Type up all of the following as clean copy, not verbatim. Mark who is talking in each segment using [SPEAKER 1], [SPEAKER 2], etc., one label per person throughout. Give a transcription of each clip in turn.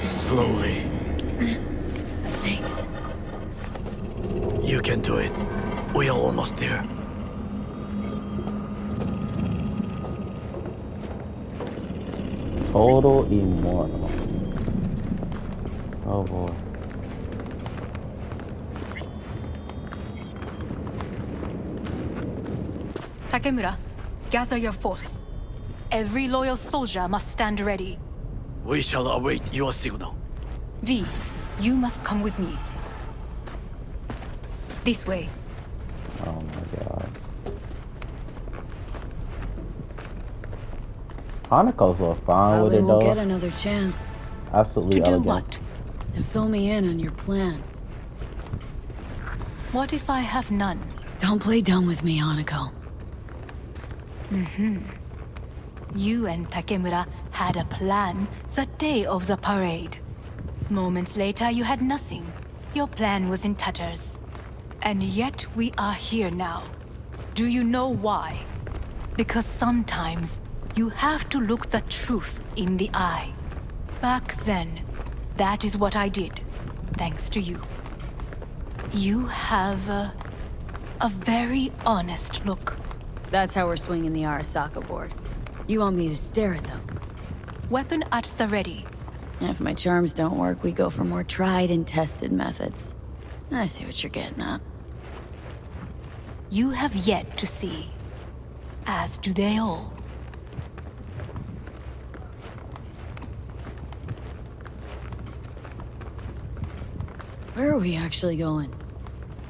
[SPEAKER 1] Slowly.
[SPEAKER 2] Thanks.
[SPEAKER 1] You can do it. We are almost there.
[SPEAKER 3] Total immortal. Oh boy.
[SPEAKER 2] Takemura, gather your force. Every loyal soldier must stand ready.
[SPEAKER 1] We shall await your signal.
[SPEAKER 2] V, you must come with me. This way.
[SPEAKER 3] Oh my god. Hanako's look fine with
[SPEAKER 4] Probably
[SPEAKER 3] it
[SPEAKER 4] won't
[SPEAKER 3] though.
[SPEAKER 4] get another chance
[SPEAKER 3] Absolutely
[SPEAKER 2] To do
[SPEAKER 3] elegant.
[SPEAKER 2] what?
[SPEAKER 4] to fill me in on your plan.
[SPEAKER 2] What if I have none?
[SPEAKER 4] Don't play dumb with me, Hanako.
[SPEAKER 2] You and Takemura had a plan the day of the parade. Moments later, you had nothing. Your plan was in tatters. And yet we are here now. Do you know why? Because sometimes you have to look the truth in the eye. Back then, that is what I did, thanks to you. You have a very honest look.
[SPEAKER 4] That's how we're swinging the Arasaka board. You want me to stare at them?
[SPEAKER 2] Weapon at the ready.
[SPEAKER 4] If my charms don't work, we go for more tried and tested methods. I see what you're getting at.
[SPEAKER 2] You have yet to see, as do they all.
[SPEAKER 4] Where are we actually going?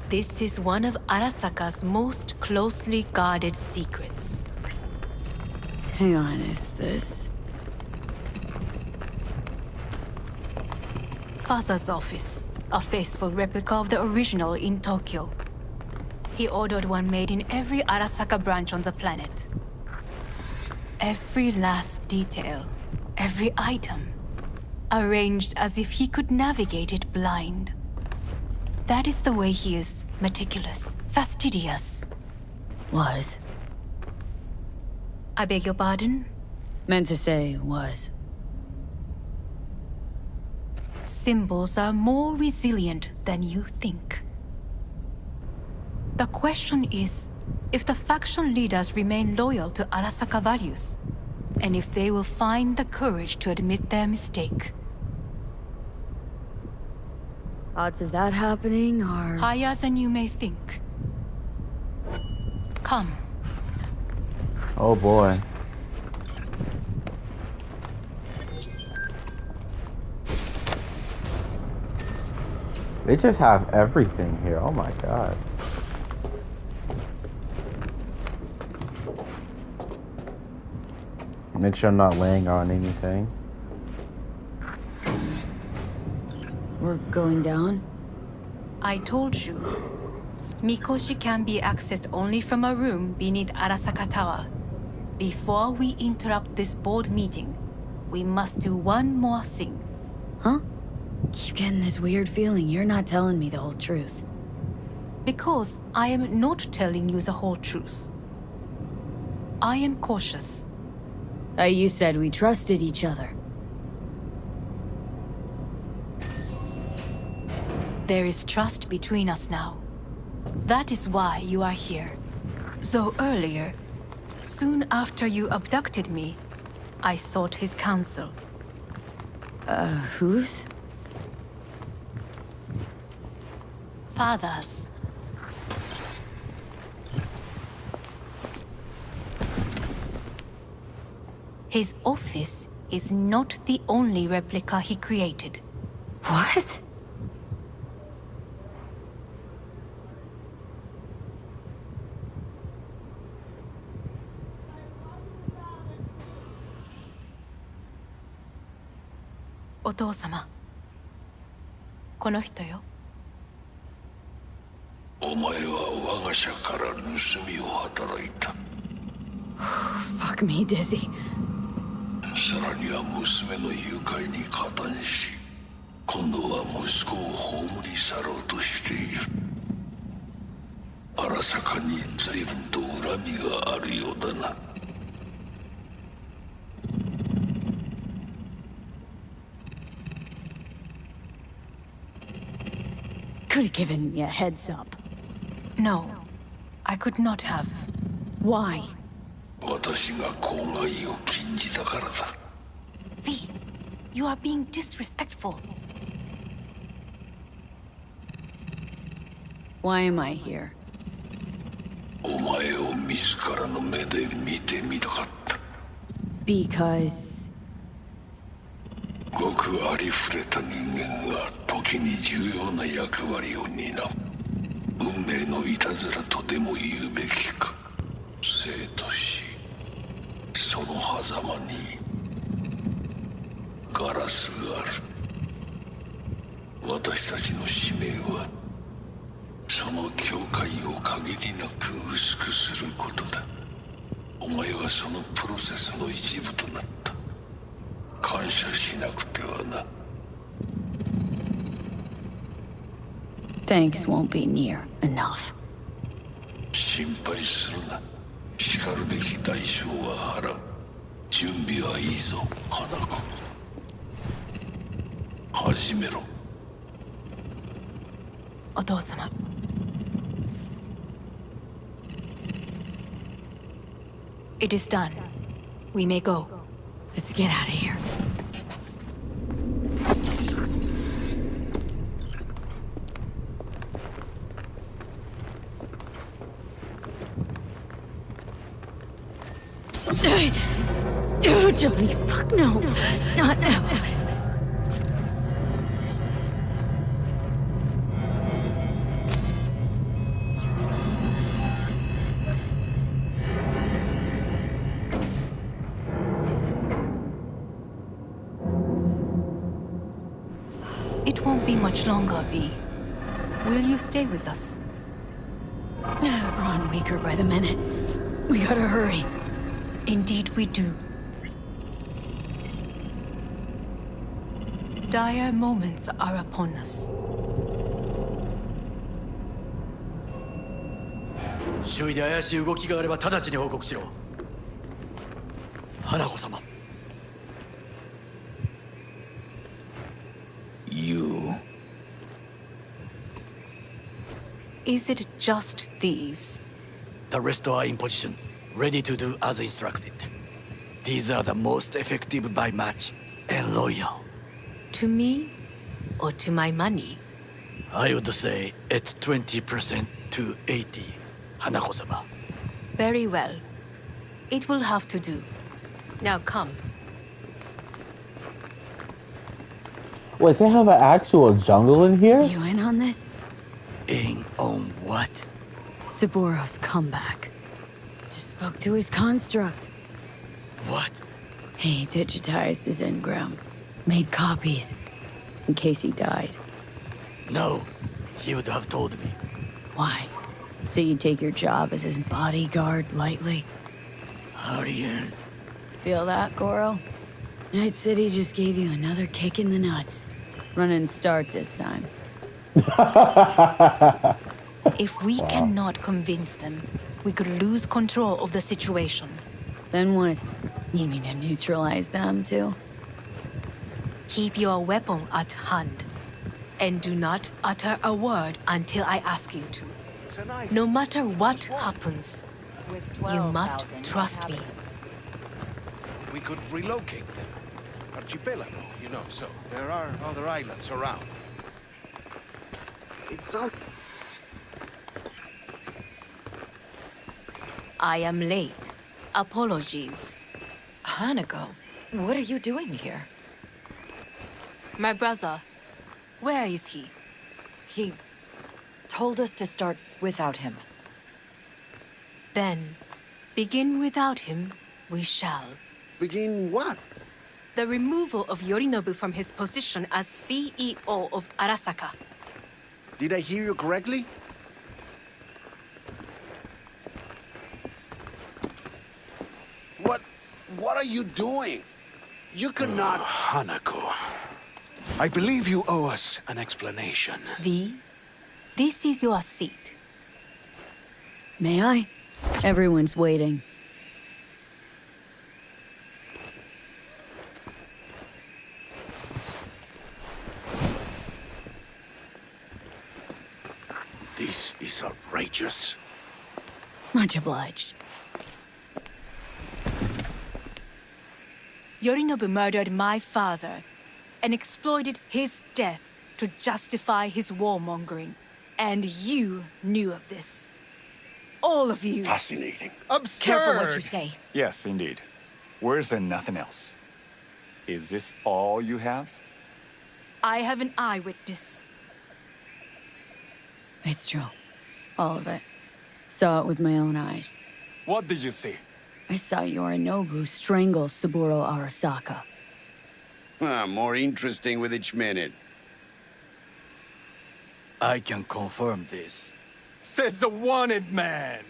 [SPEAKER 2] This is one of Arasaka's most closely guarded secrets.
[SPEAKER 4] Hang on, is this...
[SPEAKER 2] Father's office, a faithful replica of the original in Tokyo. He ordered one made in every Arasaka branch on the planet. Every last detail, every item, arranged as if he could navigate it blind. That is the way he is, meticulous, fastidious.
[SPEAKER 4] was?
[SPEAKER 2] I beg your pardon?
[SPEAKER 4] Meant to say was.
[SPEAKER 2] Symbols are more resilient than you think. The question is if the faction leaders remain loyal to Arasaka values, and if they will find the courage to admit their mistake.
[SPEAKER 4] Odds of that happening are...
[SPEAKER 2] Higher than you may think. Come.
[SPEAKER 3] Oh boy. They just have everything here. Oh my god. Make sure I'm not laying on anything.
[SPEAKER 4] We're going down?
[SPEAKER 2] I told you. Mikoshi can be accessed only from a room beneath Arasaka Tower. Before we interrupt this board meeting, we must do one more thing.
[SPEAKER 4] Huh? Keep getting this weird feeling you're not telling me the whole truth.
[SPEAKER 2] Because I am not telling you the whole truth. I am cautious.
[SPEAKER 4] You said we trusted each other.
[SPEAKER 2] There is trust between us now. That is why you are here. So earlier, soon after you abducted me, I sought his counsel.
[SPEAKER 4] Whose?
[SPEAKER 2] Father's. His office is not the only replica he created.
[SPEAKER 4] What?
[SPEAKER 2] Otou-sama. この人よ。
[SPEAKER 1] お前は
[SPEAKER 5] 我社から盗みを働いた。
[SPEAKER 4] Fuck me, Dizzy.
[SPEAKER 5] さらには娘の誘拐に加担し、今度は息子を葬り去ろうとしている。荒坂に随分と恨みがあるようだな。
[SPEAKER 4] Could have given me a heads up.
[SPEAKER 2] No, I could not have.
[SPEAKER 4] Why?
[SPEAKER 5] 私が口外を禁じたからだ。
[SPEAKER 2] V, you are being disrespectful.
[SPEAKER 4] Why am I here?
[SPEAKER 5] お前を自らの目で見てみたかった。
[SPEAKER 4] Because...
[SPEAKER 5] ごくありふれた人間が時に重要な役割を担う。運命のいたずらとでも言うべきか。生と死、その狭間にガラスがある。私たちの使命はその境界を限りなく薄くすることだ。お前はそのプロセスの一部となった。感謝しなくてはな。
[SPEAKER 4] Thanks won't be near enough.
[SPEAKER 5] 心配するな。しかるべき代償は払う。準備はいいぞ、花子。始めろ。
[SPEAKER 2] お父様。It is done. We may go.
[SPEAKER 4] Let's get out of here. Oh, Johnny, fuck no. Not now.
[SPEAKER 2] It won't be much longer, V. Will you stay with us?
[SPEAKER 4] We're on weaker by the minute. We gotta hurry.
[SPEAKER 2] Indeed we do. Dire moments are upon us.
[SPEAKER 1] 周囲で怪しい動きがあれば直ちに報告しろ。花子様。
[SPEAKER 5] You.
[SPEAKER 2] Is it just these?
[SPEAKER 1] The rest are in position, ready to do as instructed. These are the most effective by match and loyal.
[SPEAKER 2] To me or to my money?
[SPEAKER 1] I would say it's 20% to 80, Hanako-sama.
[SPEAKER 2] Very well. It will have to do. Now come.
[SPEAKER 3] Wait, they have an actual jungle in here?
[SPEAKER 4] You in on this?
[SPEAKER 1] In on what?
[SPEAKER 4] Saburo's comeback. Just spoke to his construct.
[SPEAKER 1] What?
[SPEAKER 4] He digitized his engram. Made copies. In case he died.
[SPEAKER 1] No, he would have told me.
[SPEAKER 4] Why? So you take your job as his bodyguard lightly?
[SPEAKER 1] Aryan.
[SPEAKER 4] Feel that, Goro? Night City just gave you another kick in the nuts. Run and start this time.
[SPEAKER 2] If we cannot convince them, we could lose control of the situation.
[SPEAKER 4] Then what? Need me to neutralize them, too?
[SPEAKER 2] Keep your weapon at hand. And do not utter a word until I ask you to. No matter what happens, you must trust me.
[SPEAKER 6] We could relocate them. Archipelago, you know, so there are other islands around. It's all...
[SPEAKER 2] I am late. Apologies.
[SPEAKER 7] Hanako, what are you doing here?
[SPEAKER 2] My brother, where is he?
[SPEAKER 7] He told us to start without him.
[SPEAKER 2] Then, begin without him, we shall.
[SPEAKER 6] Begin what?
[SPEAKER 2] The removal of Yorinobu from his position as CEO of Arasaka.
[SPEAKER 6] Did I hear you correctly?
[SPEAKER 8] What are you doing? You cannot...
[SPEAKER 6] Hanako. I believe you owe us an explanation.
[SPEAKER 2] V, this is your seat.
[SPEAKER 4] May I? Everyone's waiting.
[SPEAKER 6] This is outrageous.
[SPEAKER 4] Much obliged.
[SPEAKER 2] Yorinobu murdered my father and exploited his death to justify his warmongering. And you knew of this. All of you.
[SPEAKER 8] Fascinating.
[SPEAKER 9] Absurd!
[SPEAKER 7] Careful what you say.
[SPEAKER 10] Yes, indeed. Worse than nothing else. Is this all you have?
[SPEAKER 2] I have an eyewitness.
[SPEAKER 4] It's true. All of it. Saw it with my own eyes.
[SPEAKER 10] What did you see?
[SPEAKER 4] I saw Yorinobu strangle Saburo Arasaka.
[SPEAKER 8] More interesting with each minute.
[SPEAKER 1] I can confirm this.
[SPEAKER 9] Says the wanted man.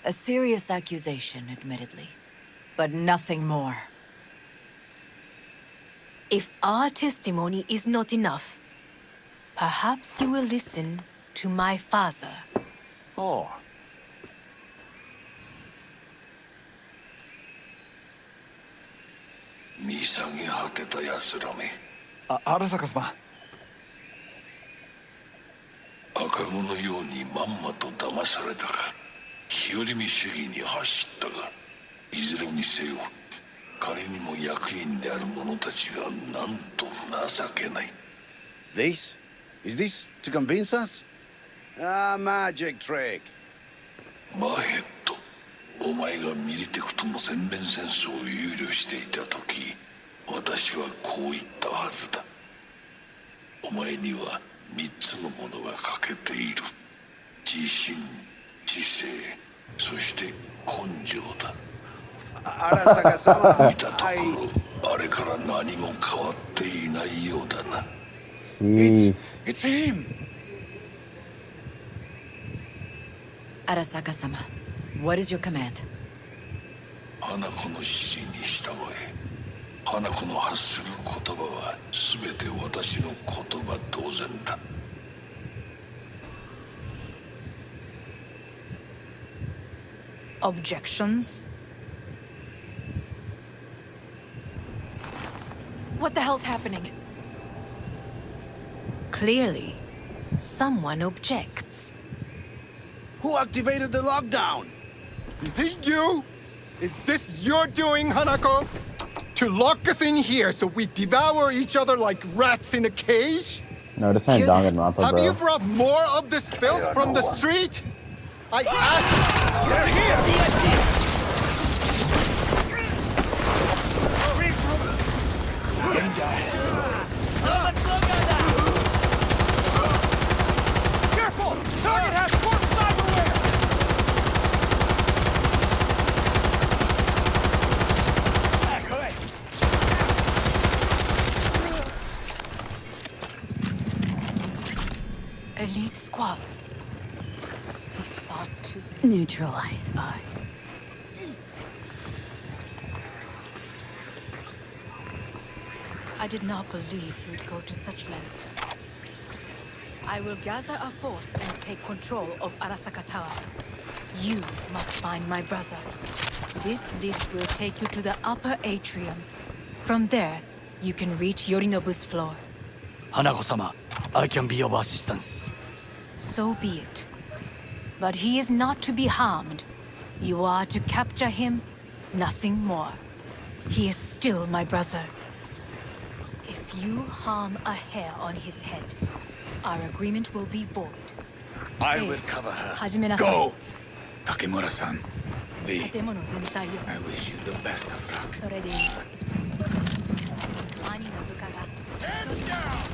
[SPEAKER 7] A serious accusation, admittedly. But nothing more.
[SPEAKER 2] If our testimony is not enough, perhaps you will listen to my father.
[SPEAKER 10] Oh.
[SPEAKER 5] 見下げ果てた奴らめ。
[SPEAKER 10] 荒坂様。
[SPEAKER 5] 赤子のようにまんまと騙されたか。日和見主義に走ったが、いずれにせよ、彼にも役員である者たちがなんと情けない。
[SPEAKER 8] This? Is this to convince us? Magic trick.
[SPEAKER 5] マーヘッド、お前がミリテクとの全面戦争を憂慮していた時、私はこう言ったはずだ。お前には3つのものが欠けている。自信、知性、そして根性だ。
[SPEAKER 8] Arasaka-sama,
[SPEAKER 5] 見たところ、あれから何も変わっていないようだな。
[SPEAKER 3] Jeez.
[SPEAKER 8] It's him!
[SPEAKER 7] Arasaka-sama, what is your command?
[SPEAKER 5] 花子の指示に従え。花子の発する言葉は全て私の言葉同然だ。
[SPEAKER 2] Objections?
[SPEAKER 7] What the hell's happening?
[SPEAKER 2] Clearly, someone objects.
[SPEAKER 8] Who activated the lockdown?
[SPEAKER 9] Is it you? Is this your doing, Hanako? To lock us in here so we devour each other like rats in a cage?
[SPEAKER 3] No, this ain't Danganronpa,
[SPEAKER 9] Have you
[SPEAKER 3] bro.
[SPEAKER 9] brought more of this filth from the street? I asked... Get here!
[SPEAKER 10] Careful! Target has forced cyberware!
[SPEAKER 2] Elite squads. He sought to...
[SPEAKER 4] Neutralize us.
[SPEAKER 2] I did not believe he would go to such lengths. I will gather a force and take control of Arasaka Tower. You must find my brother. This lift will take you to the upper atrium. From there, you can reach Yorinobu's floor.
[SPEAKER 1] Hanako-sama, I can be of assistance.
[SPEAKER 2] So be it. But he is not to be harmed. You are to capture him, nothing more. He is still my brother. If you harm a hair on his head, our agreement will be void.
[SPEAKER 6] I will cover her.
[SPEAKER 2] 始めなさい。
[SPEAKER 6] Go! Takemura-san, V,
[SPEAKER 2] 建物全体を
[SPEAKER 6] I wish you the best of luck.
[SPEAKER 2] それでいい。兄の部下が
[SPEAKER 5] 「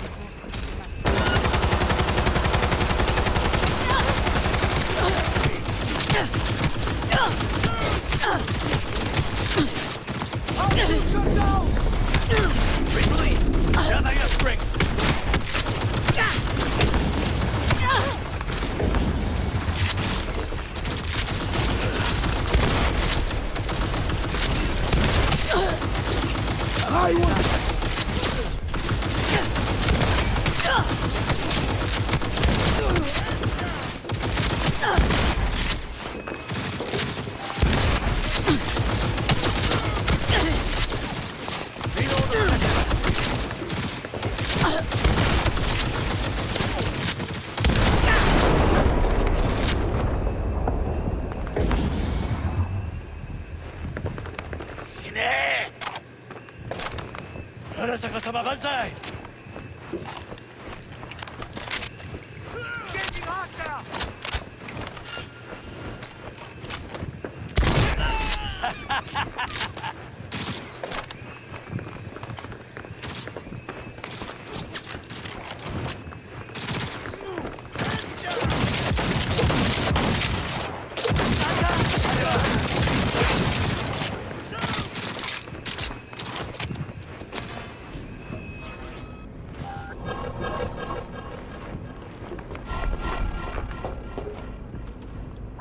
[SPEAKER 1] Arasaka-sama Banzai!
[SPEAKER 6] Engaging hostile!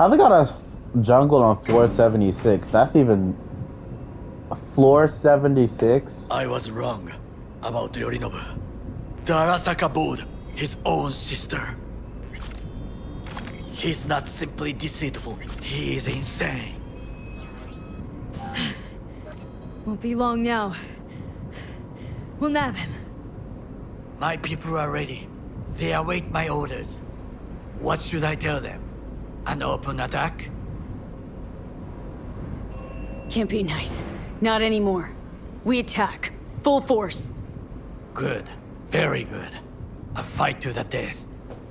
[SPEAKER 3] How they got us jungle on floor 76? That's even floor 76?
[SPEAKER 1] I was wrong about Yorinobu. The Arasaka bowed his own sister. He's not simply deceitful, he is insane.
[SPEAKER 4] Won't be long now. We'll nab him.
[SPEAKER 1] My people are ready. They await my orders. What should I tell them? An open attack?
[SPEAKER 4] Can't be nice. Not anymore. We attack. Full force.
[SPEAKER 1] Good. Very good. A fight to the death.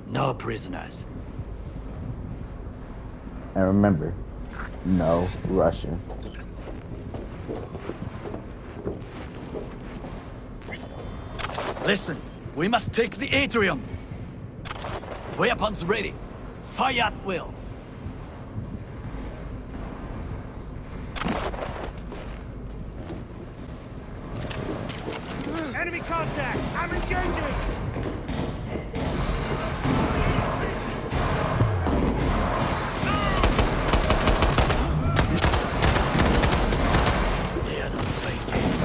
[SPEAKER 1] No prisoners.
[SPEAKER 3] And remember, no Russian.
[SPEAKER 1] Listen, we must take the atrium. Weapons ready. Fire at will.
[SPEAKER 6] Enemy contact! I'm engaging!
[SPEAKER 1] They are not playing games.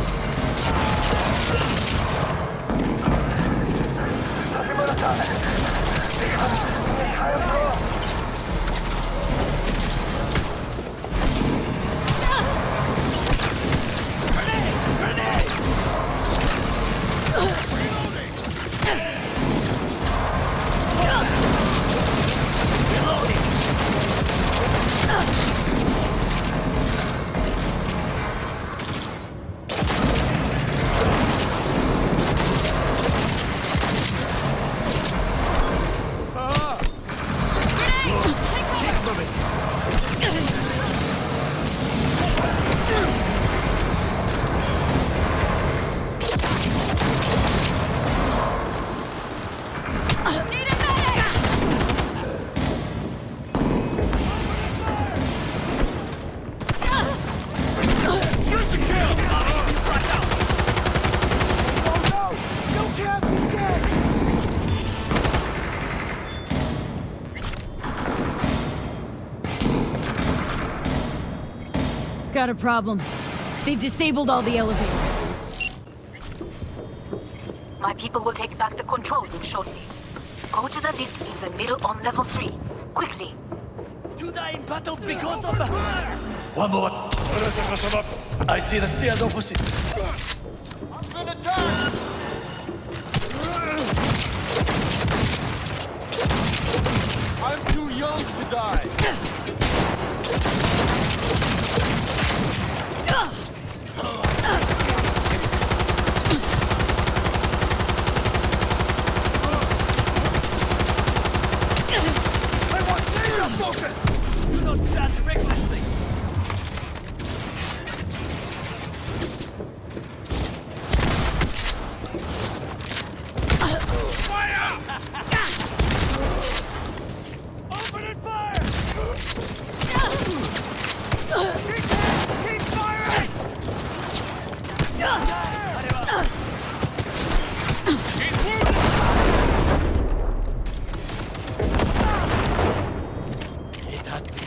[SPEAKER 4] Got a problem. They've disabled all the elevators.
[SPEAKER 2] My people will take back the control room shortly. Go to the lift in the middle on level 3. Quickly.
[SPEAKER 1] To die in battle because of the... One more. I see the stairs opposite.
[SPEAKER 9] I'm too young to die.
[SPEAKER 1] Do not charge recklessly.
[SPEAKER 6] Open and fire! Keep firing! He's wounded!
[SPEAKER 1] It had me.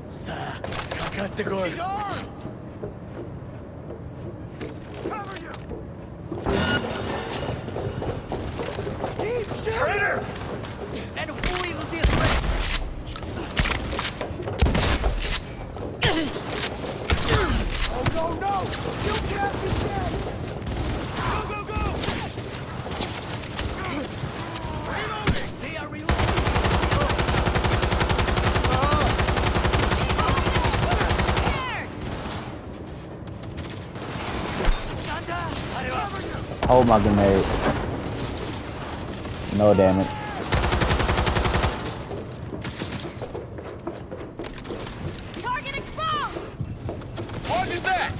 [SPEAKER 1] Saあ、かかってこい。
[SPEAKER 6] Cover you! Keep shooting! Traitor!
[SPEAKER 1] And who is this man?
[SPEAKER 6] Oh no, no! You can't be dead! Go, go, go!
[SPEAKER 3] Hold my grenade. No damage.
[SPEAKER 2] Target exposed!
[SPEAKER 6] What is that?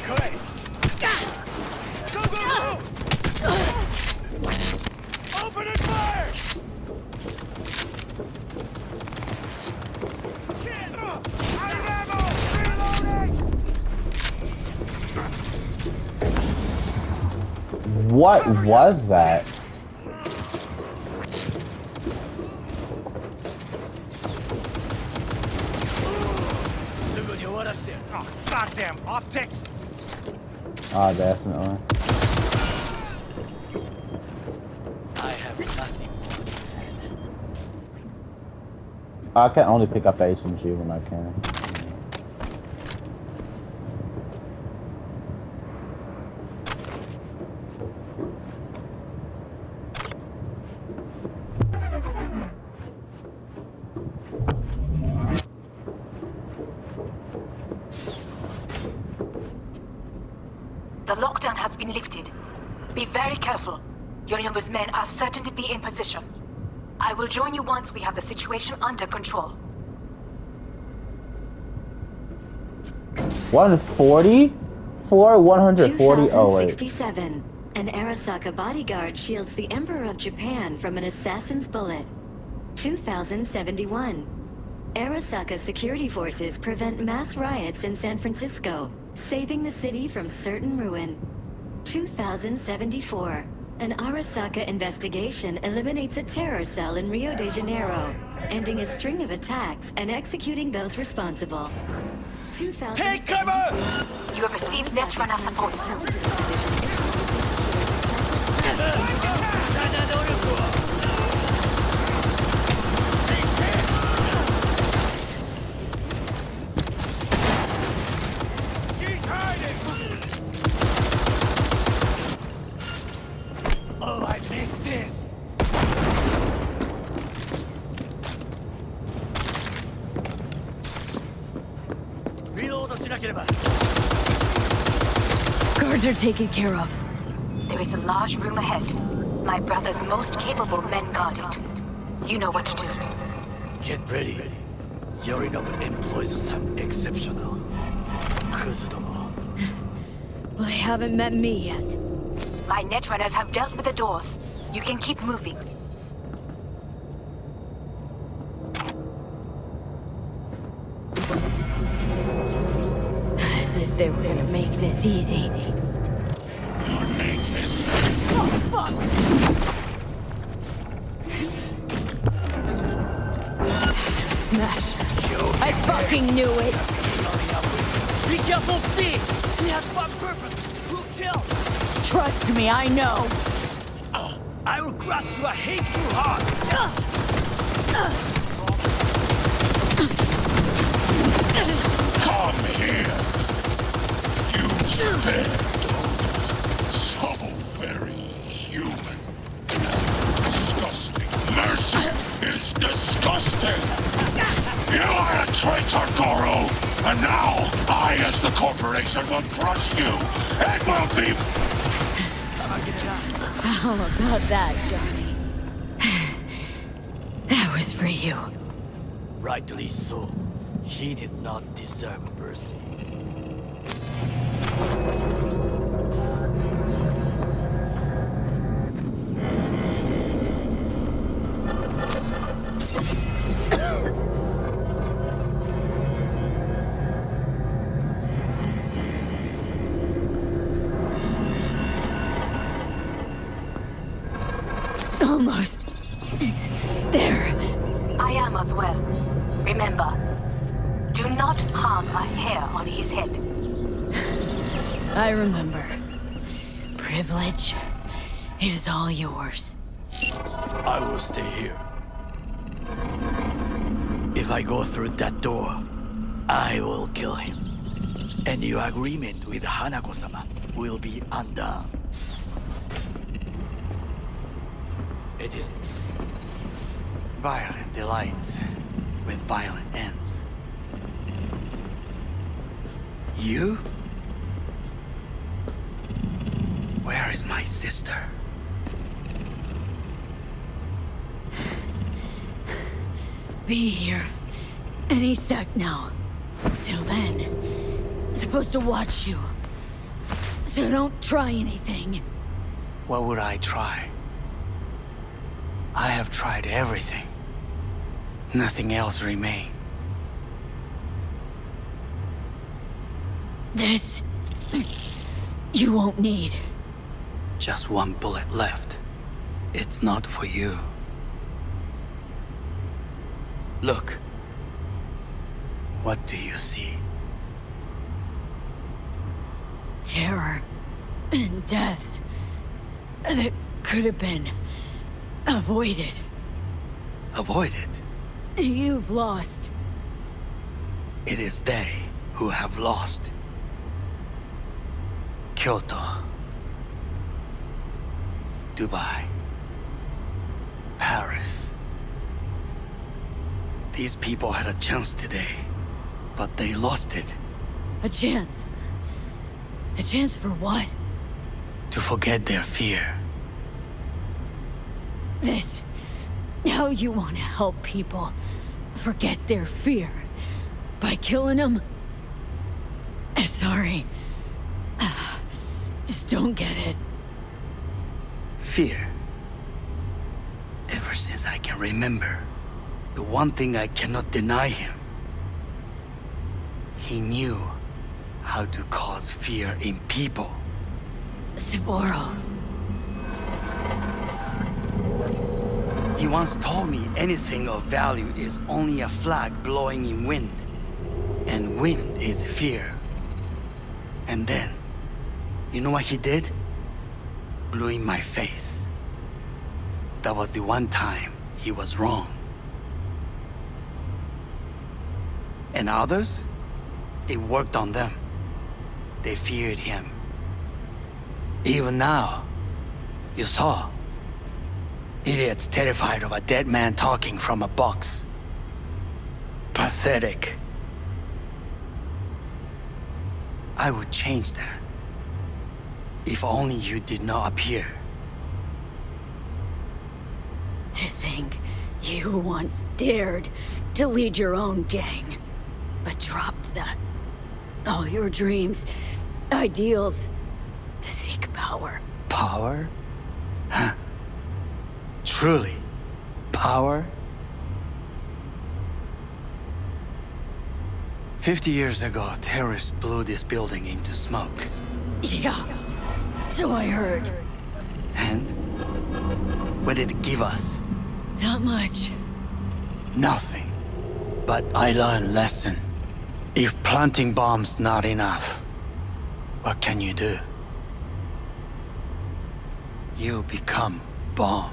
[SPEAKER 1] Correct.
[SPEAKER 6] Go, go, go! Open and fire! Shit! Out of ammo! Reloading!
[SPEAKER 3] What was that?
[SPEAKER 6] Oh, goddamn optics!
[SPEAKER 3] Oh, definitely.
[SPEAKER 1] I have nothing.
[SPEAKER 3] I can only pick up the HMG when I can.
[SPEAKER 2] The lockdown has been lifted. Be very careful. Yorinobu's men are certain to be in position. I will join you once we have the situation under control.
[SPEAKER 3] 140? For 140? Oh, wait.
[SPEAKER 11] 2067. An Arasaka bodyguard shields the Emperor of Japan from an assassin's bullet. 2071. Arasaka security forces prevent mass riots in San Francisco, saving the city from certain ruin. 2074. An Arasaka investigation eliminates a terror cell in Rio de Janeiro, ending a string of attacks and executing those responsible.
[SPEAKER 1] Take cover!
[SPEAKER 2] You have received Netrunner support soon.
[SPEAKER 6] She's hiding!
[SPEAKER 1] Oh, I missed this! Reload しなければ。
[SPEAKER 4] Guards are taken care of.
[SPEAKER 2] There is a large room ahead. My brother's most capable men guard it. You know what to do.
[SPEAKER 1] Get ready. Yorinobu employs some exceptional. Kuzudomo.
[SPEAKER 4] Well, they haven't met me yet.
[SPEAKER 2] My netrunners have dealt with the doors. You can keep moving.
[SPEAKER 4] As if they were gonna make this easy. Oh, fuck! Smash. I fucking knew it!
[SPEAKER 1] Be careful, Steve! He has one purpose. We'll kill.
[SPEAKER 4] Trust me, I know!
[SPEAKER 1] I will crush your hateful heart.
[SPEAKER 5] Come here! You spare so very human. Disgusting. Mercy is disgusting! You are a traitor, Goro! And now, I as the corporation will crush you! It will be...
[SPEAKER 4] How about that, Johnny? That was for you.
[SPEAKER 1] Rightly so. He did not deserve mercy.
[SPEAKER 4] Almost. There.
[SPEAKER 2] I am as well. Remember, do not harm a hair on his head.
[SPEAKER 4] I remember. Privilege is all yours.
[SPEAKER 1] I will stay here. If I go through that door, I will kill him. And your agreement with Hanako-sama will be undone. It is...
[SPEAKER 12] Violent delights with violent ends. You? sister.
[SPEAKER 4] Be here any sec now. Till then, supposed to watch you. So don't try anything.
[SPEAKER 12] What would I try? I have tried everything. Nothing else remains.
[SPEAKER 4] This... you won't need.
[SPEAKER 12] Just one bullet left. It's not for you. Look. What do you see?
[SPEAKER 4] Terror and deaths that could have been avoided.
[SPEAKER 12] Avoided?
[SPEAKER 4] You've lost.
[SPEAKER 12] It is they who have lost. Kyoto. Dubai. Paris. These people had a chance today, but they lost it.
[SPEAKER 4] A chance? A chance for what?
[SPEAKER 12] To forget their fear.
[SPEAKER 4] This... how you want to help people forget their fear? By killing them? Sorry. Just don't get it.
[SPEAKER 12] Fear. Ever since I can remember, the one thing I cannot deny him. He knew how to cause fear in people.
[SPEAKER 4] Sapporo.
[SPEAKER 12] He once told me anything of value is only a flag blowing in wind. And wind is fear. And then, you know what he did? Blew in my face. That was the one time he was wrong. And others? It worked on them. They feared him. Even now, you saw. Idiots terrified of a dead man talking from a box. Pathetic. I would change that. If only you did not appear.
[SPEAKER 4] To think you once dared to lead your own gang, but dropped that. All your dreams, ideals, to seek power.
[SPEAKER 12] Power? Huh? Truly, power? 50 years ago, terrorists blew this building into smoke.
[SPEAKER 4] Yeah, so I heard.
[SPEAKER 12] And? What did it give us?
[SPEAKER 4] Not much.
[SPEAKER 12] Nothing. But I learned lesson. If planting bombs not enough, what can you do? You become bomb.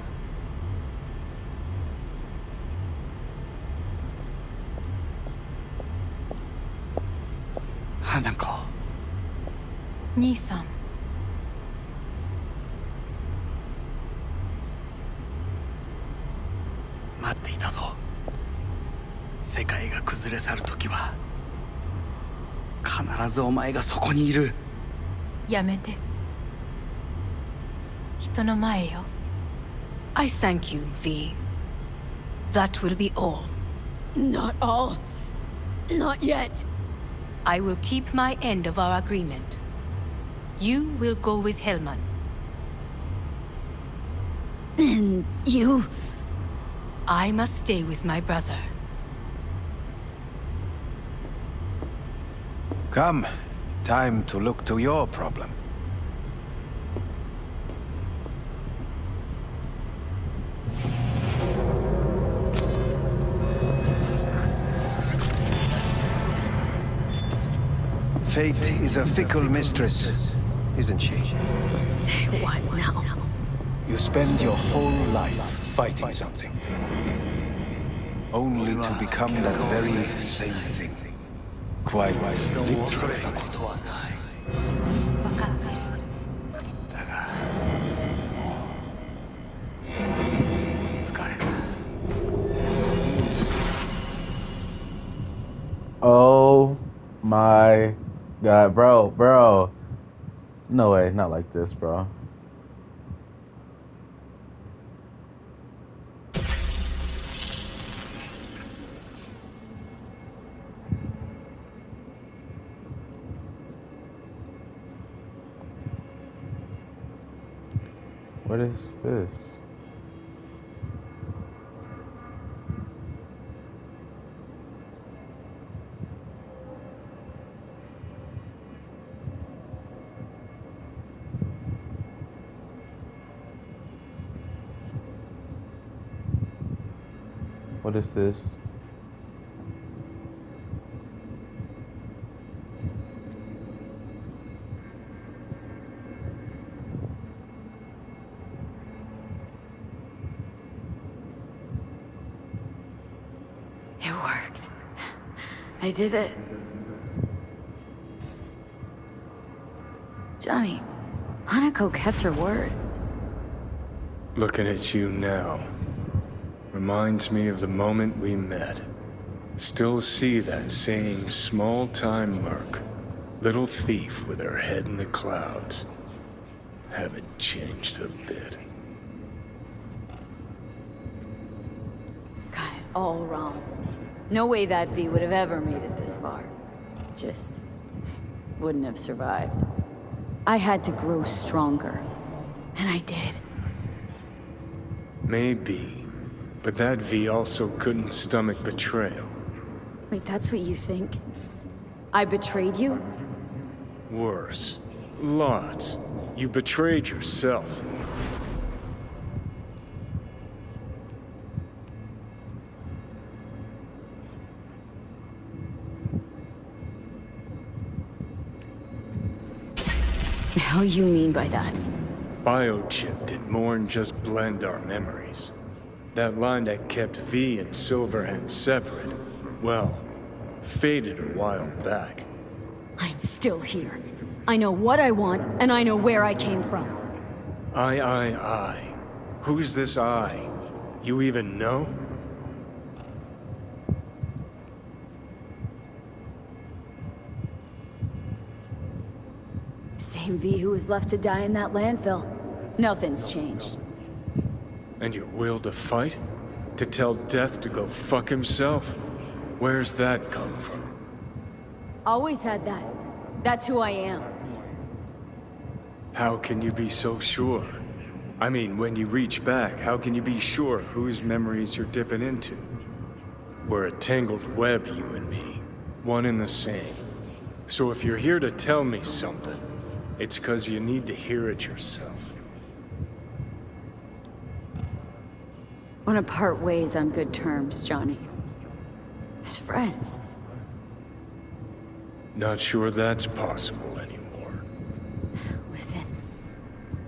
[SPEAKER 12] Hanako.
[SPEAKER 2] 兄さん。
[SPEAKER 12] 待っていたぞ。世界が崩れ去る時は必ずお前がそこにいる。
[SPEAKER 2] やめて。人の前よ。I thank you, V. That will be all.
[SPEAKER 4] Not all. Not yet.
[SPEAKER 2] I will keep my end of our agreement. You will go with Hellman.
[SPEAKER 4] And you?
[SPEAKER 2] I must stay with my brother.
[SPEAKER 6] Come. Time to look to your problem. Fate is a fickle mistress, isn't she?
[SPEAKER 4] Say what now?
[SPEAKER 6] You spend your whole life fighting something, only to become that very same thing. Quite literally.
[SPEAKER 2] 分かってる。
[SPEAKER 12] だが疲れた。
[SPEAKER 3] Oh my god, bro. No way, not like this, bro. What is this? What is this?
[SPEAKER 4] It worked. I did it. Johnny, Hanako kept her word.
[SPEAKER 13] Looking at you now reminds me of the moment we met. Still see that same small-time merc. Little thief with her head in the clouds. Haven't changed a bit.
[SPEAKER 4] Got it all wrong. No way that V would have ever made it this far. Just wouldn't have survived. I had to grow stronger. And I did.
[SPEAKER 13] Maybe, but that V also couldn't stomach betrayal.
[SPEAKER 4] Wait, that's what you think? I betrayed you?
[SPEAKER 13] Worse. Lots. You betrayed yourself.
[SPEAKER 4] The hell you mean by that?
[SPEAKER 13] Biochip did more than just blend our memories. That line that kept V and Silverhand separate, well, faded a while back.
[SPEAKER 4] I'm still here. I know what I want, and I know where I came from.
[SPEAKER 13] I. Who's this I? You even know?
[SPEAKER 4] Same V who was left to die in that landfill. Nothing's changed.
[SPEAKER 13] And your will to fight? To tell Death to go fuck himself? Where's that come from?
[SPEAKER 4] Always had that. That's who I am.
[SPEAKER 13] How can you be so sure? I mean, when you reach back, how can you be sure whose memories you're dipping into? We're a tangled web, you and me. One and the same. So if you're here to tell me something, it's 'cause you need to hear it yourself.
[SPEAKER 4] Wanna part ways on good terms, Johnny. As friends.
[SPEAKER 13] Not sure that's possible anymore.
[SPEAKER 4] Listen.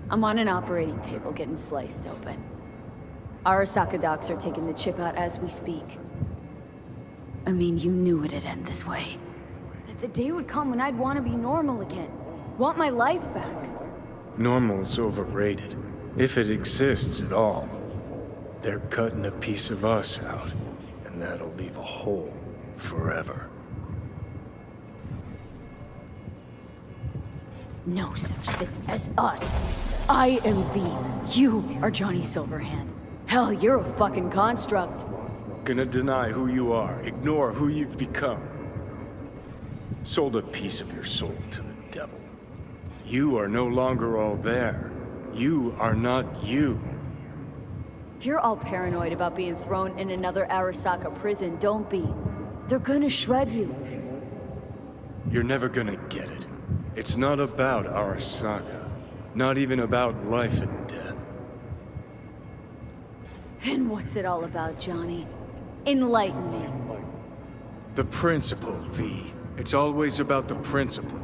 [SPEAKER 4] I'm on an operating table getting sliced open. Arasaka docs are taking the chip out as we speak. I mean, you knew it'd end this way. That the day would come when I'd want to be normal again. Want my life back.
[SPEAKER 13] Normal's overrated. If it exists at all. They're cutting a piece of us out, and that'll leave a hole forever.
[SPEAKER 4] No such thing as us. I am V. You are Johnny Silverhand. Hell, you're a fucking construct.
[SPEAKER 13] Gonna deny who you are, ignore who you've become. Sold a piece of your soul to the devil. You are no longer all there. You are not you.
[SPEAKER 4] If you're all paranoid about being thrown in another Arasaka prison, don't be. They're gonna shred you.
[SPEAKER 13] You're never gonna get it. It's not about Arasaka. Not even about life and death.
[SPEAKER 4] Then what's it all about, Johnny? Enlighten me.
[SPEAKER 13] The principle, V. It's always about the principle.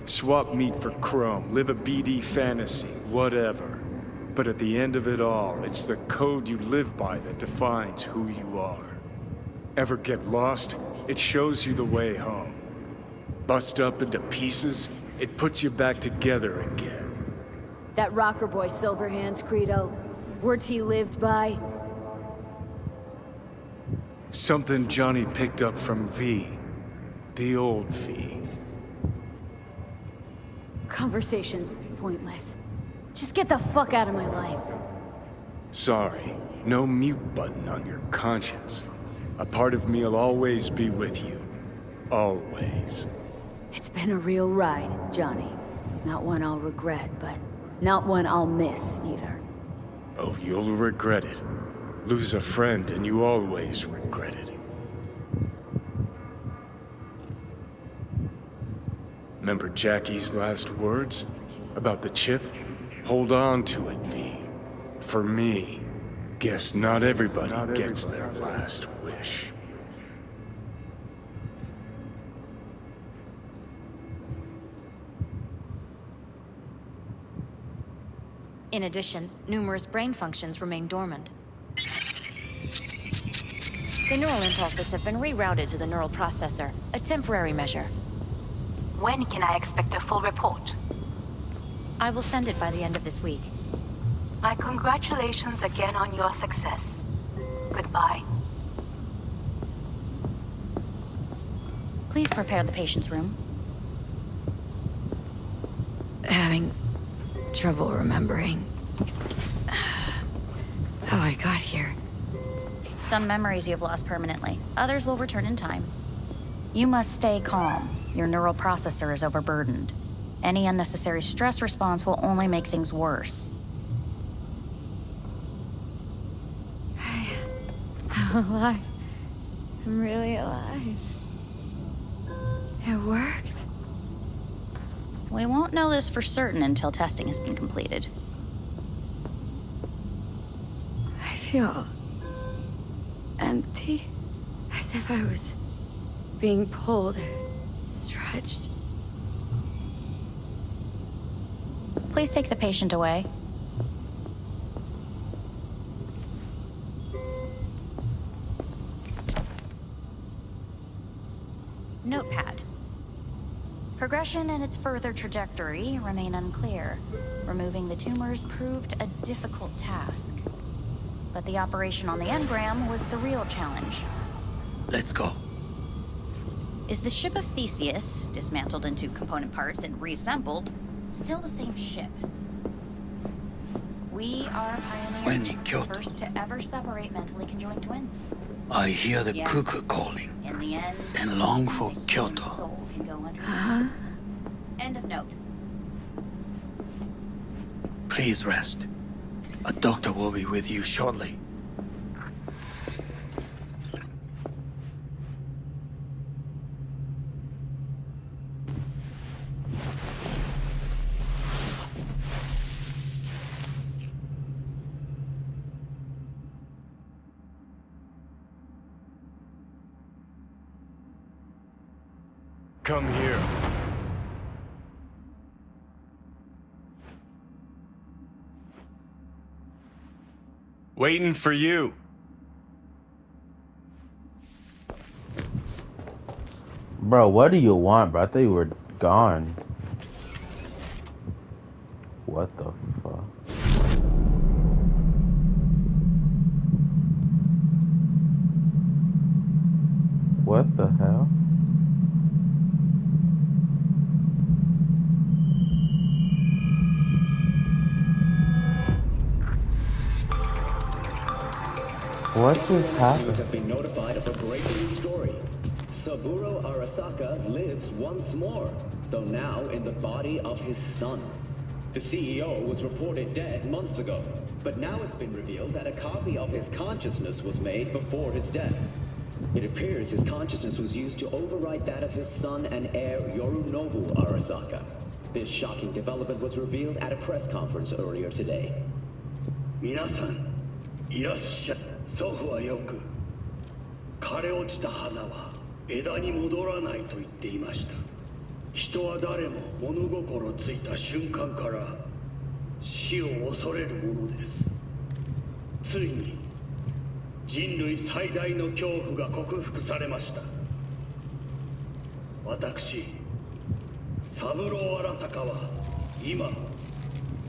[SPEAKER 13] Swap meat for chrome, live a BD fantasy, whatever. But at the end of it all, it's the code you live by that defines who you are. Ever get lost? It shows you the way home. Bust up into pieces, it puts you back together again.
[SPEAKER 4] That rocker boy Silverhand's credo. Words he lived by.
[SPEAKER 13] Something Johnny picked up from V. The old V.
[SPEAKER 4] Conversation's pointless. Just get the fuck out of my life.
[SPEAKER 13] Sorry, no mute button on your conscience. A part of me'll always be with you. Always.
[SPEAKER 4] It's been a real ride, Johnny. Not one I'll regret, but Not one I'll miss, either.
[SPEAKER 13] Oh, you'll regret it. Lose a friend and you always regret it. Remember Jackie's last words? About the chip? Hold on to it, V. For me, guess not everybody gets their last wish.
[SPEAKER 14] In addition, numerous brain functions remain dormant. The neural impulses have been rerouted to the neural processor, a temporary measure.
[SPEAKER 2] When can I expect a full report?
[SPEAKER 14] I will send it by the end of this week.
[SPEAKER 2] My congratulations again on your success. Goodbye.
[SPEAKER 14] Please prepare the patient's room.
[SPEAKER 4] Having trouble remembering how I got here.
[SPEAKER 14] Some memories you have lost permanently. Others will return in time. You must stay calm. Your neural processor is overburdened. Any unnecessary stress response will only make things worse.
[SPEAKER 4] I'm alive. I'm really alive. It worked.
[SPEAKER 14] We won't know this for certain until testing has been completed.
[SPEAKER 4] I feel empty, as if I was being pulled, stretched.
[SPEAKER 14] Please take the patient away. Notepad. Progression and its further trajectory remain unclear. Removing the tumors proved a difficult task. But the operation on the engram was the real challenge.
[SPEAKER 1] Let's go.
[SPEAKER 14] Is the ship of Theseus, dismantled into component parts and reassembled, still the same ship? We are
[SPEAKER 1] When
[SPEAKER 14] pioneers,
[SPEAKER 1] in Kyoto,
[SPEAKER 14] first to ever separate mentally conjoined twins.
[SPEAKER 1] I hear the
[SPEAKER 14] Yes.
[SPEAKER 1] cuckoo calling
[SPEAKER 14] In the end,
[SPEAKER 1] and long for
[SPEAKER 14] the human
[SPEAKER 1] Kyoto.
[SPEAKER 14] soul can go under. End of note.
[SPEAKER 1] Please rest. A doctor will be with you shortly.
[SPEAKER 13] Come here. Waiting for you.
[SPEAKER 3] Bro, what do you want, bro? I thought you were gone. What the fuck? What the hell? What just happened?
[SPEAKER 15] Has been notified of a breaking news story. Saburo Arasaka lives once more, though now in the body of his son. The CEO was reported dead months ago, but now it's been revealed that a copy of his consciousness was made before his death. It appears his consciousness was used to override that of his son and heir Yorunobu Arasaka. This shocking development was revealed at a press conference earlier today.
[SPEAKER 5] 皆さん、いらっしゃい。祖父はよく、枯れ落ちた花は枝に戻らないと言っていました。人は誰も物心ついた瞬間から死を恐れるものです。ついに人類最大の恐怖が克服されました。私、三郎荒坂は今、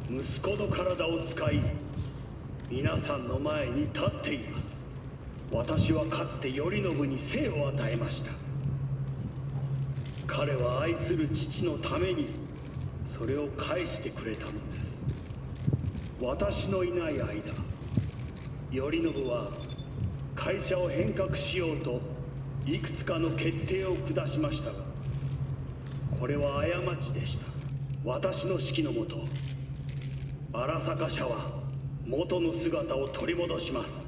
[SPEAKER 5] 息子の体を使い、皆さんの前に立っています。私はかつて頼信に生を与えました。彼は愛する父のためにそれを返してくれたのです。私のいない間、頼信は会社を変革しようといくつかの決定を下しましたが、これは過ちでした。私の指揮のもと、
[SPEAKER 15] 荒坂社は元の姿を取り戻します。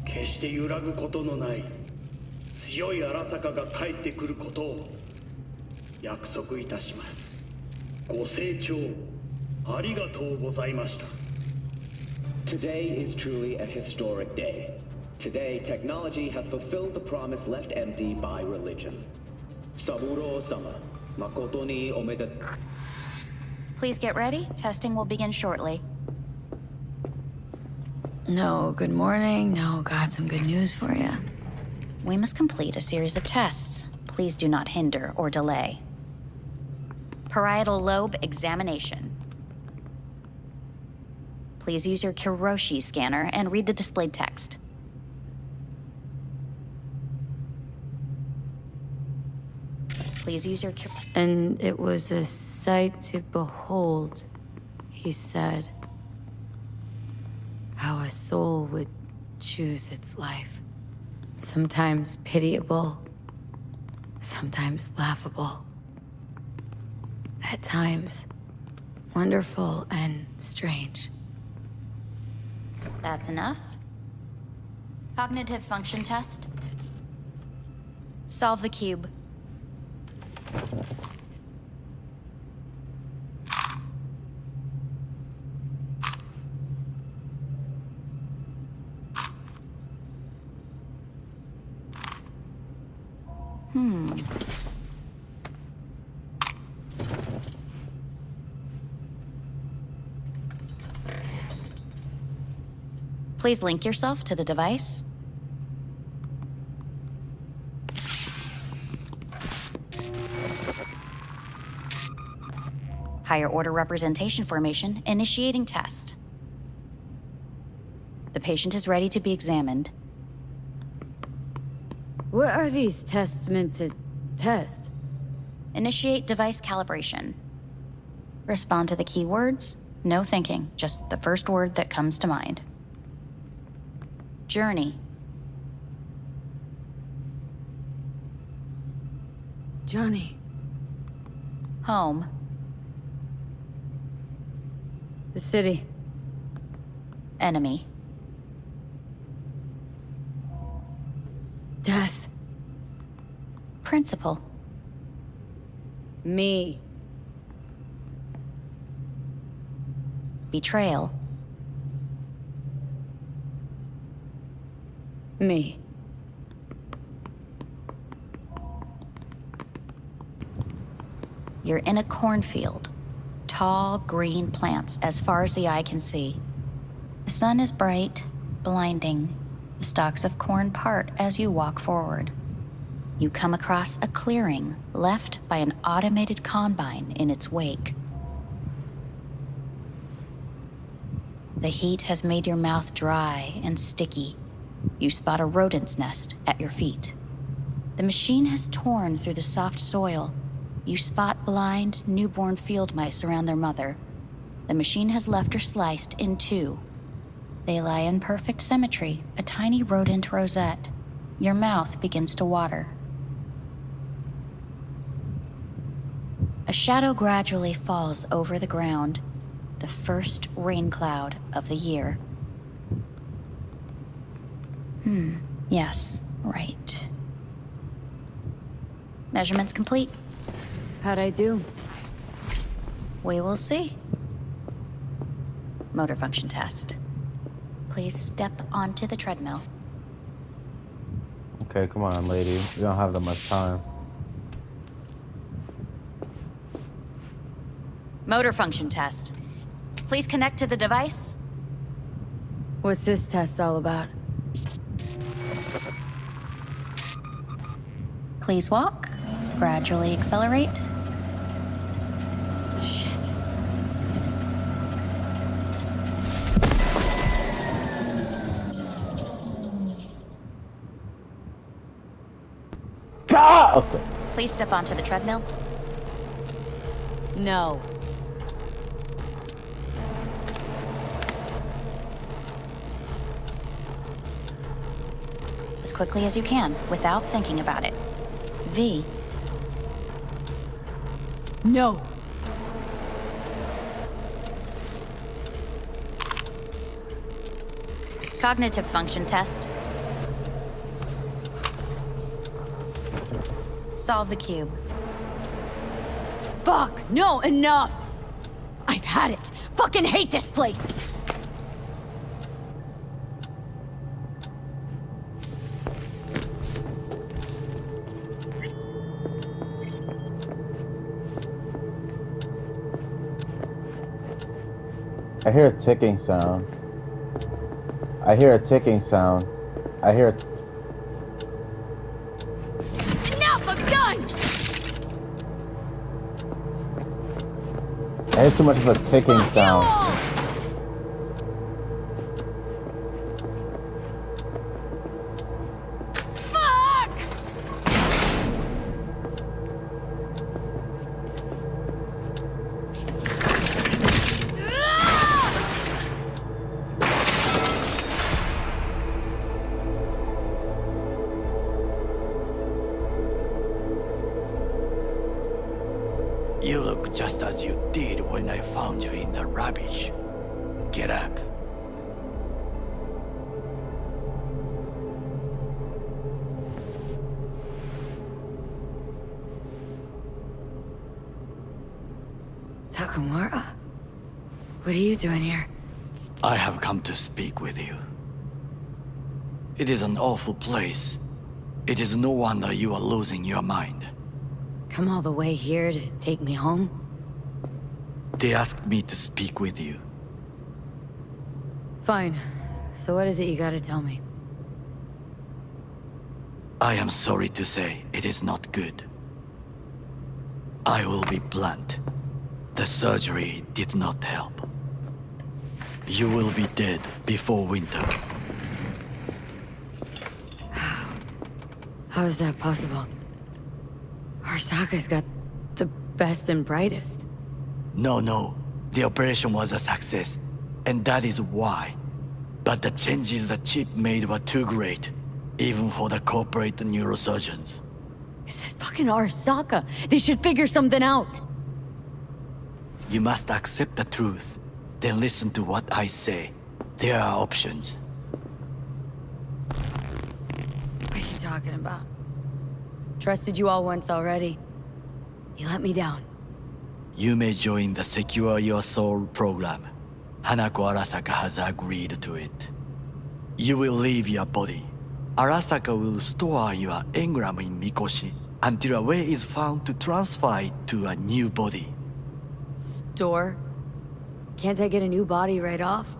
[SPEAKER 15] 決して揺らぐことのない強い荒坂が帰ってくることを約束いたします。ご清聴ありがとうございました。
[SPEAKER 16] Today is truly a historic day. Today, technology has fulfilled the promise left empty by religion. Saburo-sama, makoto ni omedet.
[SPEAKER 14] Please get ready. Testing will begin shortly.
[SPEAKER 4] No, good morning. No, got some good news for you.
[SPEAKER 14] We must complete a series of tests. Please do not hinder or delay. Parietal lobe examination. Please use your Kiroshi scanner and read the displayed text. Please use your...
[SPEAKER 4] And it was a sight to behold, he said. How a soul would choose its life. Sometimes pitiable, sometimes laughable. At times, wonderful and strange.
[SPEAKER 14] That's enough. Cognitive function test. Solve the cube. Please link yourself to the device. Higher order representation formation, initiating test. The patient is ready to be examined.
[SPEAKER 4] What are these tests meant to test?
[SPEAKER 14] Initiate device calibration. Respond to the keywords. No thinking, just the first word that comes to mind. Journey.
[SPEAKER 4] Johnny.
[SPEAKER 14] Home.
[SPEAKER 4] The city.
[SPEAKER 14] Enemy.
[SPEAKER 4] Death.
[SPEAKER 14] Principal.
[SPEAKER 4] Me.
[SPEAKER 14] Betrayal.
[SPEAKER 4] Me.
[SPEAKER 14] You're in a cornfield. Tall, green plants as far as the eye can see. The sun is bright, blinding. The stalks of corn part as you walk forward. You come across a clearing left by an automated combine in its wake. The heat has made your mouth dry and sticky. You spot a rodent's nest at your feet. The machine has torn through the soft soil. You spot blind, newborn field mice around their mother. The machine has left her sliced in two. They lie in perfect symmetry, a tiny rodent rosette. Your mouth begins to water. A shadow gradually falls over the ground, the first rain cloud of the year. Yes, right. Measurements complete.
[SPEAKER 4] How'd I do?
[SPEAKER 14] We will see. Motor function test. Please step onto the treadmill.
[SPEAKER 3] Okay, come on, lady. We don't have that much time.
[SPEAKER 14] Motor function test. Please connect to the device.
[SPEAKER 4] What's this test all about?
[SPEAKER 14] Please walk. Gradually accelerate.
[SPEAKER 4] Shit.
[SPEAKER 3] Ah! Okay.
[SPEAKER 14] Please step onto the treadmill.
[SPEAKER 4] No.
[SPEAKER 14] As quickly as you can, without thinking about it. V.
[SPEAKER 4] No.
[SPEAKER 14] Cognitive function test. Solve the cube.
[SPEAKER 4] Fuck! No, enough! I've had it! Fucking hate this place!
[SPEAKER 3] I hear a ticking sound. I hear a ticking sound. I hear it.
[SPEAKER 4] Enough! I'm done!
[SPEAKER 3] I hear too much of a ticking sound.
[SPEAKER 1] You look just as you did when I found you in the rubbish. Get up.
[SPEAKER 4] Takamura? What are you doing here?
[SPEAKER 1] I have come to speak with you. It is an awful place. It is no wonder you are losing your mind.
[SPEAKER 4] Come all the way here to take me home?
[SPEAKER 1] They asked me to speak with you.
[SPEAKER 4] Fine. So what is it you gotta tell me?
[SPEAKER 1] I am sorry to say it is not good. I will be blunt. The surgery did not help. You will be dead before winter.
[SPEAKER 4] How is that possible? Arasaka's got the best and brightest.
[SPEAKER 1] No. The operation was a success, and that is why. But the changes the chip made were too great, even for the corporate neurosurgeons.
[SPEAKER 4] This is fucking Arasaka. They should figure something out.
[SPEAKER 1] You must accept the truth, then listen to what I say. There are options.
[SPEAKER 4] What are you talking about? Trusted you all once already. You let me down.
[SPEAKER 1] You may join the Secure Your Soul program. Hanako Arasaka has agreed to it. You will leave your body. Arasaka will store your engram in Mikoshi until a way is found to transfer it to a new body.
[SPEAKER 4] Store? Can't I get a new body right off?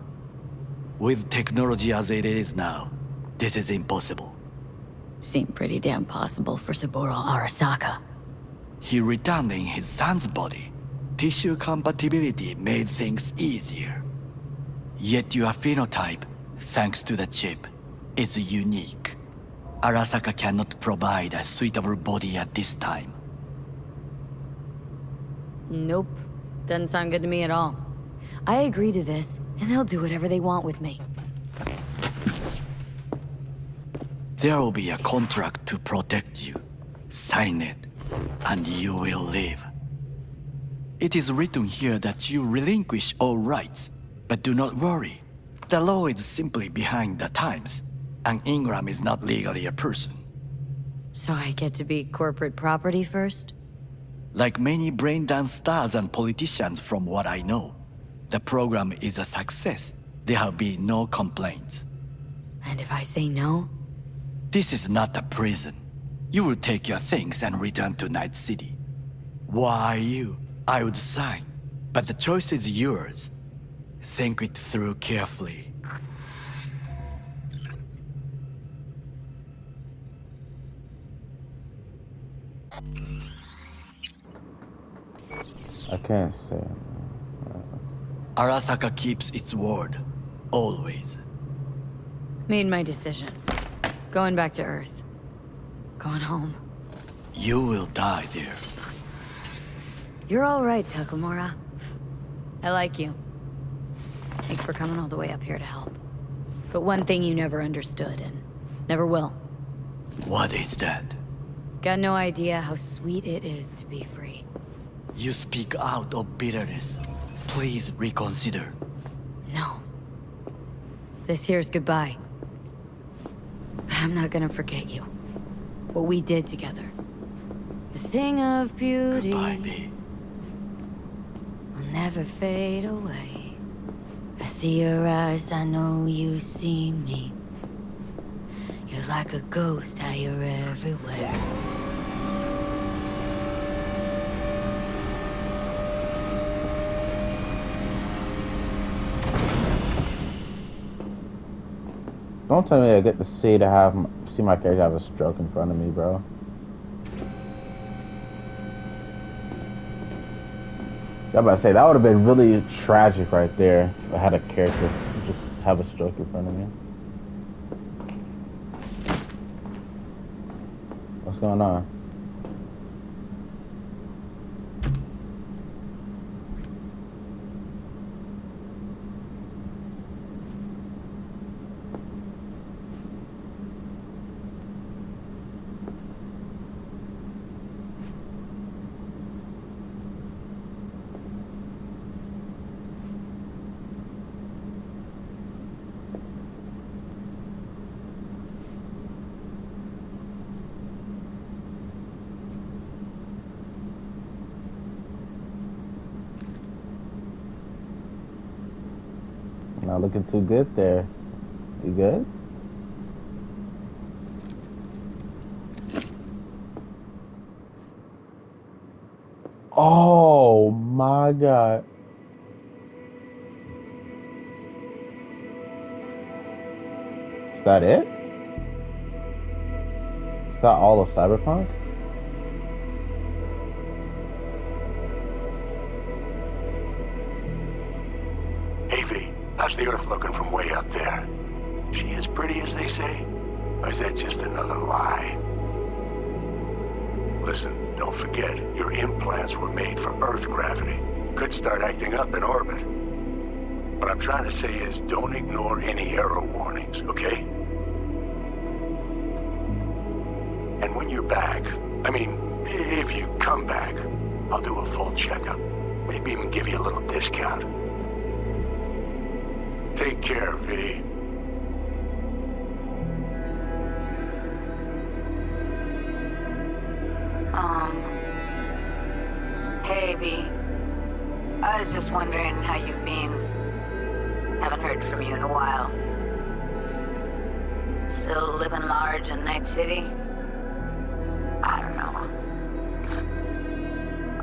[SPEAKER 1] With technology as it is now, this is impossible.
[SPEAKER 4] Seemed pretty damn possible for Saburo Arasaka.
[SPEAKER 1] He returned in his son's body. Tissue compatibility made things easier. Yet your phenotype, thanks to the chip, is unique. Arasaka cannot provide a suitable body at this time.
[SPEAKER 4] Nope. Doesn't sound good to me at all. I agree to this, and they'll do whatever they want with me.
[SPEAKER 1] There will be a contract to protect you. Sign it, and you will live. It is written here that you relinquish all rights, but do not worry. The law is simply behind the times, and Ingram is not legally a person.
[SPEAKER 4] So I get to be corporate property first?
[SPEAKER 1] Like many brain-dance stars and politicians from what I know, the program is a success. There have been no complaints.
[SPEAKER 4] And if I say no?
[SPEAKER 1] This is not a prison. You will take your things and return to Night City. Why you? I would sign, but the choice is yours. Think it through carefully.
[SPEAKER 3] I can't say.
[SPEAKER 1] Arasaka keeps its word, always.
[SPEAKER 4] Made my decision. Going back to Earth. Going home.
[SPEAKER 1] You will die there.
[SPEAKER 4] You're all right, Takamura. I like you. Thanks for coming all the way up here to help. But one thing you never understood, and never will.
[SPEAKER 1] What is that?
[SPEAKER 4] Got no idea how sweet it is to be free.
[SPEAKER 1] You speak out of bitterness. Please reconsider.
[SPEAKER 4] No. This here's goodbye. But I'm not gonna forget you. What we did together. A thing of beauty.
[SPEAKER 1] Goodbye, V.
[SPEAKER 4] Will never fade away. I see your eyes, I know you see me. You're like a ghost, how you're everywhere.
[SPEAKER 3] Don't tell me I get to see my character have a stroke in front of me, bro. I'm about to say, that would have been really tragic right there if I had a character just have a stroke in front of me. What's going on? Not looking too good there. You good? Oh my god. Is that it? Is that all of Cyberpunk?
[SPEAKER 5] How's the Earth looking from way up there? She as pretty as they say? Or is that just another lie? Listen, don't forget, your implants were made for Earth gravity. Could start acting up in orbit. What I'm trying to say is, don't ignore any error warnings, okay? And when you're back, I mean, if you come back, I'll do a full checkup. Maybe even give you a little discount. Take care, V.
[SPEAKER 7] Hey, V. I was just wondering how you've been. Haven't heard from you in a while. Still living large in Night City? I don't know.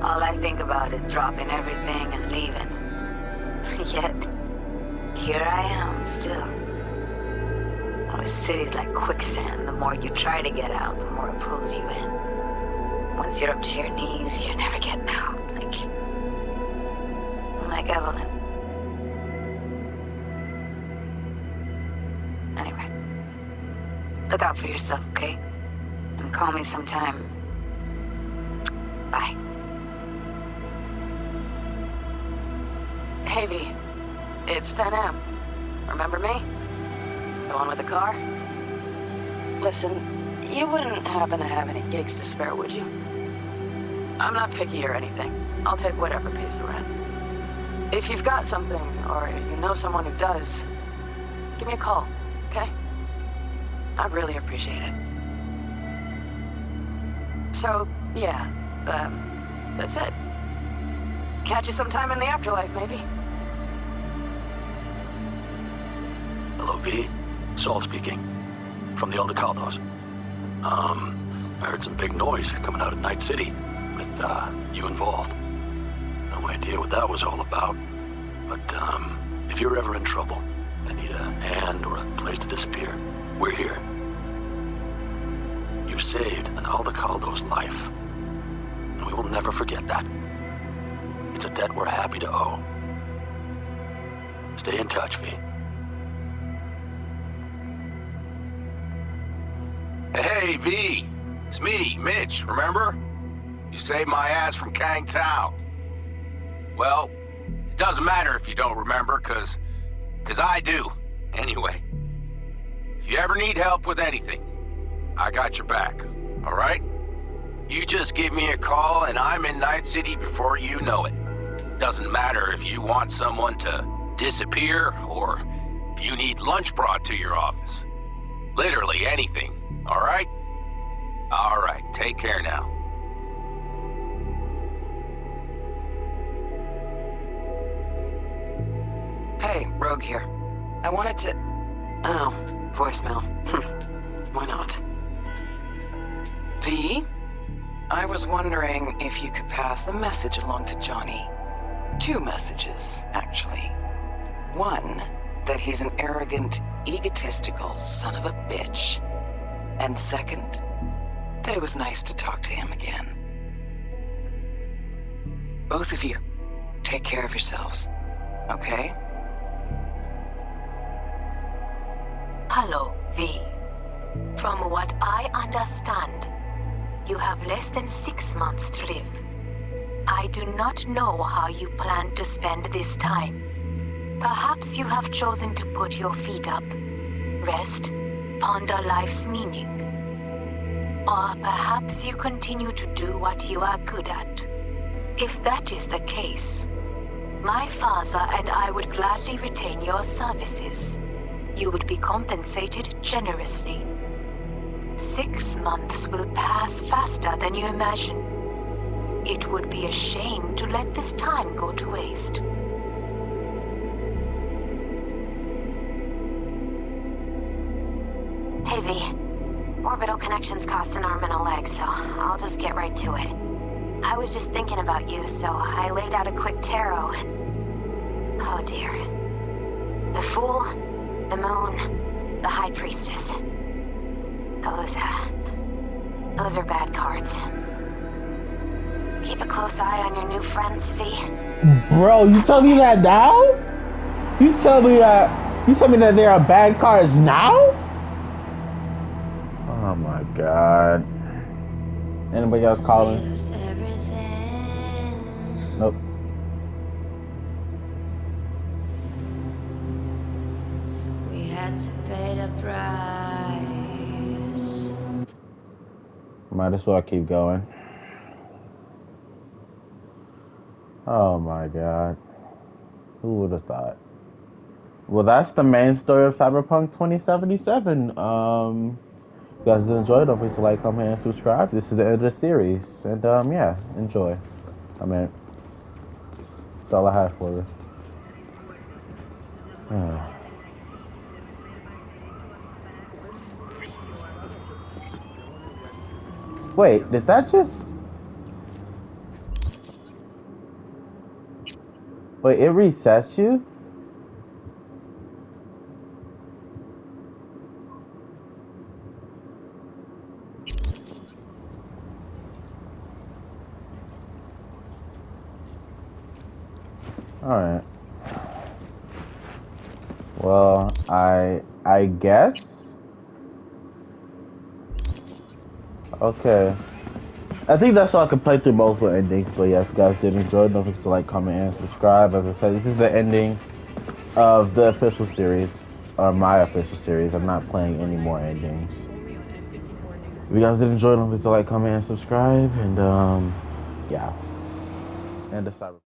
[SPEAKER 7] All I think about is dropping everything and leaving. Yet, here I am, still. Oh, the city's like quicksand. The more you try to get out, the more it pulls you in. Once you're up to your knees, you're never getting out. Like Evelyn. Anyway. Look out for yourself, okay? And call me sometime. Bye.
[SPEAKER 17] Hey, V. It's Pan Am. Remember me? The one with the car? Listen, you wouldn't happen to have any gigs to spare, would you? I'm not picky or anything. I'll take whatever pays the rent. If you've got something, or you know someone who does, give me a call, okay? I'd really appreciate it. So, yeah, that's it. Catch you sometime in the afterlife, maybe.
[SPEAKER 5] Hello, V. Saul speaking. From the Aldecaldos. I heard some big noise coming out of Night City with, you involved. No idea what that was all about. But, if you're ever in trouble and need a hand or a place to disappear, we're here. You saved an Aldecaldo's life. And we will never forget that. It's a debt we're happy to owe. Stay in touch, V.
[SPEAKER 18] Hey, V. It's me, Mitch, remember? You saved my ass from Kang Tao. Well, it doesn't matter if you don't remember, cause I do. Anyway, if you ever need help with anything, I got your back, all right? You just give me a call and I'm in Night City before you know it. Doesn't matter if you want someone to disappear or if If you need lunch brought to your office. Literally anything, alright? Alright, take care now.
[SPEAKER 17] Hey, Rogue here. I wanted to... Oh, voicemail. Why not? V? I was wondering if you could pass the message along to Johnny. 2 messages, actually. One, that he's an arrogant, egotistical son of a bitch. And second, that it was nice to talk to him again. Both of you, take care of yourselves, okay?
[SPEAKER 2] Hello, V. From what I understand, you have less than 6 months to live. I do not know how you plan to spend this time. Perhaps you have chosen to put your feet up, rest, ponder life's meaning. Or perhaps you continue to do what you are good at. If that is the case, my father and I would gladly retain your services. You would be compensated generously. 6 months will pass faster than you imagine. It would be a shame to let this time go to waste.
[SPEAKER 19] Hey, V. Orbital connections cost an arm and a leg, so I'll just get right to it. I was just thinking about you, so I laid out a quick tarot and... Oh dear. The Fool, the Moon, the High Priestess. Those are bad cards. Keep a close eye on your new friends, V.
[SPEAKER 3] Bro, you tell me that now? You tell me that there are bad cards now? Oh my god. Anybody else calling? Nope.
[SPEAKER 20] We had to pay the price.
[SPEAKER 3] Might as well keep going. Oh my god. Who would have thought? Well, that's the main story of Cyberpunk 2077. You guys did enjoy it, don't forget to like, comment, and subscribe. This is the end of the series. And yeah, enjoy. I mean, that's all I have for you. Wait, did that just... Wait, it resets you? Alright. Well, I guess? Okay. I think that's all I can play through multiple endings, but yeah, if you guys did enjoy, don't forget to like, comment, and subscribe. As I said, this is the ending of the official series, or my official series. I'm not playing any more endings. If you guys did enjoy, don't forget to like, comment, and subscribe, and yeah. And the Cyberpunk.